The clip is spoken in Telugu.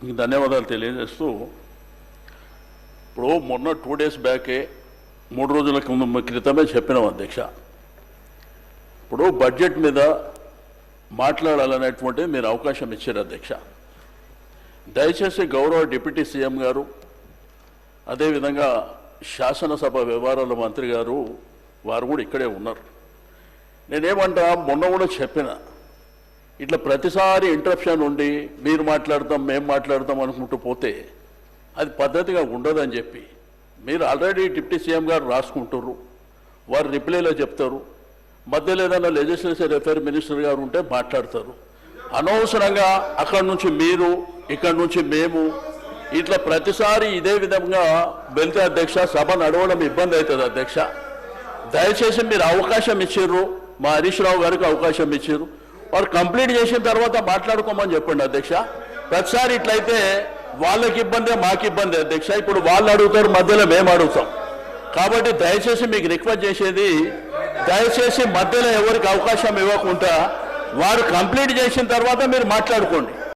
మీకు ధన్యవాదాలు తెలియజేస్తూ ఇప్పుడు మొన్న 2 days బ్యాకే 3 రోజుల క్రితమే చెప్పినాం అధ్యక్ష. ఇప్పుడు బడ్జెట్ మీద మాట్లాడాలనేటువంటి మీరు అవకాశం ఇచ్చారు అధ్యక్ష. దయచేసి గౌరవ డిప్యూటీ సీఎం గారు, అదేవిధంగా శాసనసభ వ్యవహారాల మంత్రి గారు వారు కూడా ఇక్కడే ఉన్నారు. నేనేమంటా మొన్న కూడా చెప్పిన, ఇట్లా ప్రతిసారి ఇంటరప్షన్ ఉండి మీరు మాట్లాడతాం మేము మాట్లాడతాం అనుకుంటూ పోతే అది పద్ధతిగా ఉండదని చెప్పి మీరు ఆల్రెడీ డిప్యూటీ సీఎం గారు రాసుకుంటారు, వారు రిప్లైలో చెప్తారు, మధ్యలో ఏదైనా లెజిస్లేటివ్ అఫైర్ మినిస్టర్ గారు ఉంటే మాట్లాడతారు. అనవసరంగా అక్కడి నుంచి మీరు ఇక్కడి నుంచి మేము ఇట్లా ప్రతిసారి ఇదే విధంగా వెళ్తే అధ్యక్ష సభ నడవడం ఇబ్బంది అవుతుంది అధ్యక్ష. దయచేసి మీరు అవకాశం ఇచ్చారు, మా హరీష్ రావు గారికి అవకాశం ఇచ్చారు, వారు కంప్లీట్ చేసిన తర్వాత మాట్లాడుకోమని చెప్పండి అధ్యక్ష. ప్రతిసారి ఇట్లయితే వాళ్ళకి ఇబ్బందే మాకు ఇబ్బంది అధ్యక్ష. ఇప్పుడు వాళ్ళు అడుగుతారు, మధ్యలో మేము అడుగుతాం. కాబట్టి దయచేసి మీకు రిక్వెస్ట్ చేసేది, దయచేసి మధ్యలో ఎవరికి అవకాశం ఇవ్వకుండా వారు కంప్లీట్ చేసిన తర్వాత మీరు మాట్లాడుకోండి.